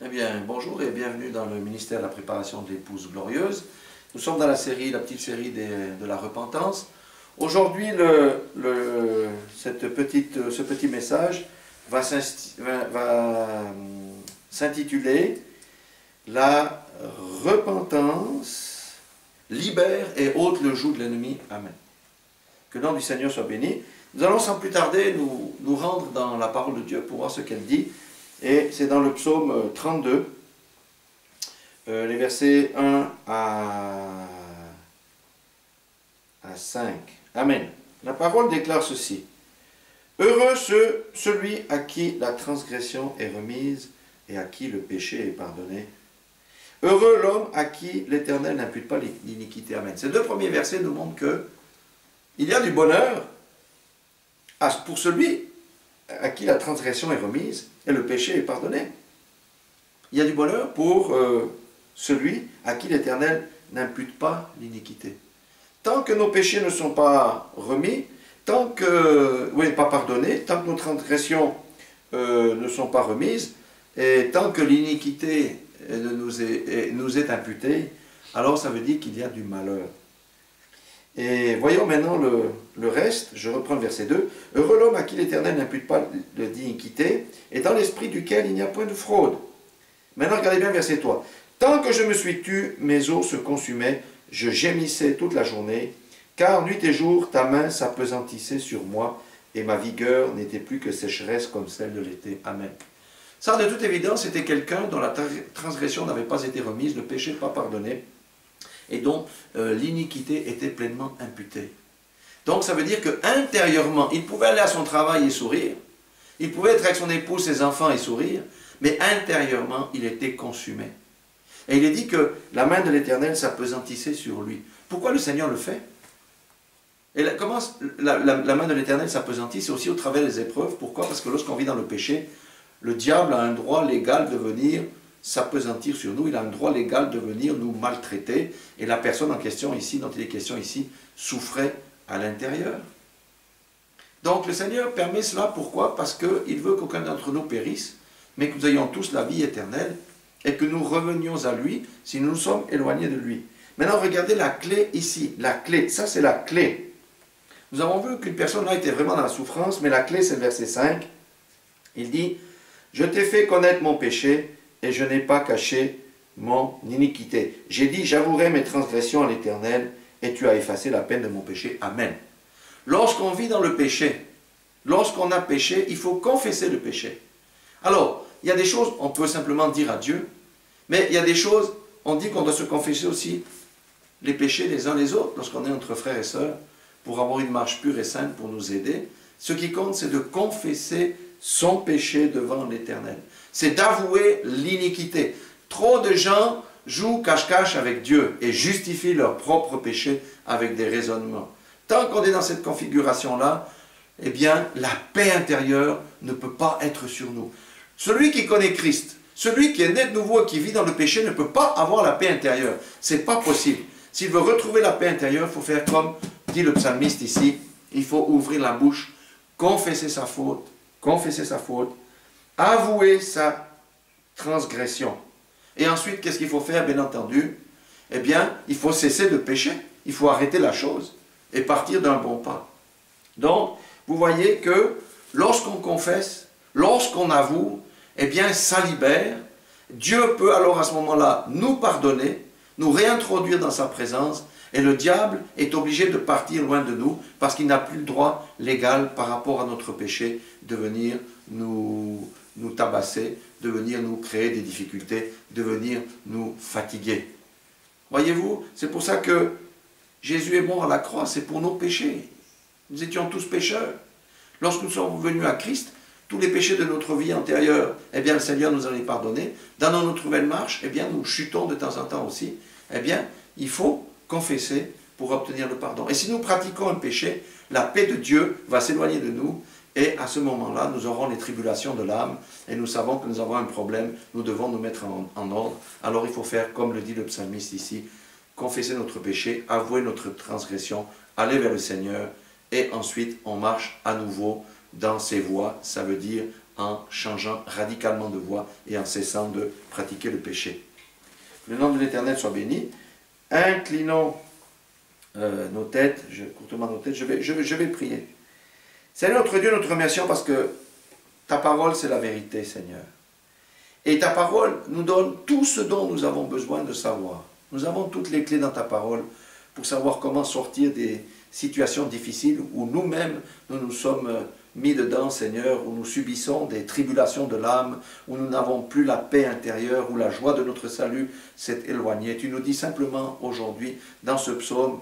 Eh bien, bonjour et bienvenue dans le ministère de la préparation de l'épouse glorieuse. Nous sommes dans la série, la petite série de la repentance. Aujourd'hui, ce petit message va s'intituler « La repentance libère et ôte le joug de l'ennemi. Amen ». Que le nom du Seigneur soit béni. Nous allons sans plus tarder nous rendre dans la parole de Dieu pour voir ce qu'elle dit. Et c'est dans le psaume 32, les versets 1 à 5. Amen. La parole déclare ceci. « Heureux celui à qui la transgression est remise et à qui le péché est pardonné. Heureux l'homme à qui l'Éternel n'impute pas l'iniquité. » Amen. Ces deux premiers versets nous montrent que il y a du bonheur pour celui à qui la transgression est remise et le péché est pardonné. Il y a du bonheur pour celui à qui l'Éternel n'impute pas l'iniquité. Tant que nos péchés ne sont pas remis, pas pardonnés, tant que nos transgressions ne sont pas remises, et tant que l'iniquité nous est imputée, alors ça veut dire qu'il y a du malheur. Et voyons maintenant le reste, je reprends le verset 2. « Heureux l'homme à qui l'Éternel n'impute pas d'iniquité, et dans l'esprit duquel il n'y a point de fraude. » Maintenant, regardez bien verset 3. « Tant que je me suis tu, mes os se consumaient, je gémissais toute la journée, car nuit et jour ta main s'appesantissait sur moi, et ma vigueur n'était plus que sécheresse comme celle de l'été. » Amen. Ça, de toute évidence, c'était quelqu'un dont la transgression n'avait pas été remise, le péché pas pardonné, et dont l'iniquité était pleinement imputée. Donc ça veut dire qu'intérieurement, il pouvait aller à son travail et sourire, il pouvait être avec son épouse, ses enfants et sourire, mais intérieurement, il était consumé. Et il est dit que la main de l'Éternel s'appesantissait sur lui. Pourquoi le Seigneur le fait? Et comment la main de l'Éternel s'appesantit? C'est aussi au travers des épreuves. Pourquoi? Parce que lorsqu'on vit dans le péché, le diable a un droit légal de venir s'appesantir sur nous, il a un droit légal de venir nous maltraiter, et la personne en question ici, dont il est question ici, souffrait à l'intérieur. Donc le Seigneur permet cela, pourquoi? Parce qu'il veut qu'aucun d'entre nous périsse, mais que nous ayons tous la vie éternelle, et que nous revenions à lui si nous nous sommes éloignés de lui. Maintenant regardez la clé ici, la clé, ça c'est la clé. Nous avons vu qu'une personne là était vraiment dans la souffrance, mais la clé c'est le verset 5, il dit « Je t'ai fait connaître mon péché, et je n'ai pas caché mon iniquité. J'ai dit, j'avouerai mes transgressions à l'Éternel, et tu as effacé la peine de mon péché. Amen. » Lorsqu'on vit dans le péché, lorsqu'on a péché, il faut confesser le péché. Alors, il y a des choses, on peut simplement dire à Dieu, mais il y a des choses, on dit qu'on doit se confesser aussi les péchés les uns les autres, lorsqu'on est entre frères et sœurs, pour avoir une marche pure et sainte, pour nous aider. Ce qui compte, c'est de confesser son péché devant l'Éternel. C'est d'avouer l'iniquité. Trop de gens jouent cache-cache avec Dieu et justifient leur propre péché avec des raisonnements. Tant qu'on est dans cette configuration-là, eh bien, la paix intérieure ne peut pas être sur nous. Celui qui connaît Christ, celui qui est né de nouveau et qui vit dans le péché ne peut pas avoir la paix intérieure. Ce n'est pas possible. S'il veut retrouver la paix intérieure, il faut faire comme dit le psalmiste ici, il faut ouvrir la bouche, confesser sa faute, avouer sa transgression. Et ensuite, qu'est-ce qu'il faut faire, bien entendu? Eh bien, il faut cesser de pécher. Il faut arrêter la chose et partir d'un bon pas. Donc, vous voyez que lorsqu'on confesse, lorsqu'on avoue, eh bien, ça libère. Dieu peut alors à ce moment-là nous pardonner, nous réintroduire dans sa présence, et le diable est obligé de partir loin de nous parce qu'il n'a plus le droit légal par rapport à notre péché de venir nous tabasser, de venir nous créer des difficultés, de venir nous fatiguer. Voyez-vous, c'est pour ça que Jésus est mort à la croix, c'est pour nos péchés. Nous étions tous pécheurs. Lorsque nous sommes venus à Christ, tous les péchés de notre vie antérieure, eh bien le Seigneur nous en a pardonné. Dans notre nouvelle marche, eh bien nous chutons de temps en temps aussi. Eh bien, il faut confesser pour obtenir le pardon. Et si nous pratiquons un péché, la paix de Dieu va s'éloigner de nous, et à ce moment-là, nous aurons les tribulations de l'âme, et nous savons que nous avons un problème, nous devons nous mettre en ordre. Alors il faut faire comme le dit le psalmiste ici, confesser notre péché, avouer notre transgression, aller vers le Seigneur, et ensuite on marche à nouveau dans ses voies, ça veut dire en changeant radicalement de voie et en cessant de pratiquer le péché. Le nom de l'Éternel soit béni. Inclinons nos têtes, courtement nos têtes, je vais prier. Seigneur notre Dieu, nous te remercions parce que ta parole c'est la vérité, Seigneur. Et ta parole nous donne tout ce dont nous avons besoin de savoir. Nous avons toutes les clés dans ta parole pour savoir comment sortir des situations difficiles où nous-mêmes, nous nous sommes mis dedans, Seigneur, où nous subissons des tribulations de l'âme, où nous n'avons plus la paix intérieure, où la joie de notre salut s'est éloignée. Tu nous dis simplement aujourd'hui, dans ce psaume,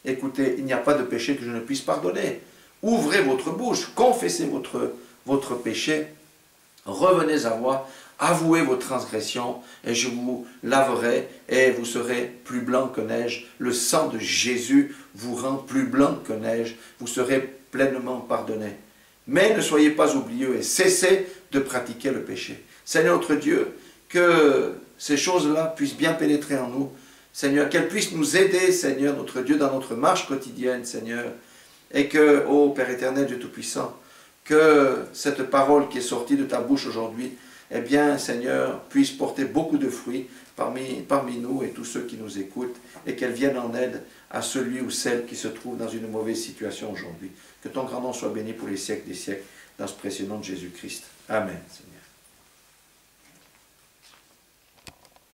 écoutez, il n'y a pas de péché que je ne puisse pardonner. Ouvrez votre bouche, confessez votre péché, revenez à moi, avouez vos transgressions, et je vous laverai, et vous serez plus blanc que neige. Le sang de Jésus vous rend plus blanc que neige, vous serez pleinement pardonné. Mais ne soyez pas oublieux et cessez de pratiquer le péché. Seigneur notre Dieu, que ces choses-là puissent bien pénétrer en nous, Seigneur, qu'elles puissent nous aider, Seigneur, notre Dieu, dans notre marche quotidienne, Seigneur, et que, ô Père éternel, Dieu Tout-Puissant, que cette parole qui est sortie de ta bouche aujourd'hui, eh bien, Seigneur, puisse porter beaucoup de fruits parmi nous et tous ceux qui nous écoutent, et qu'elle vienne en aide à celui ou celle qui se trouve dans une mauvaise situation aujourd'hui. Que ton grand nom soit béni pour les siècles des siècles, dans ce précieux nom de Jésus-Christ. Amen.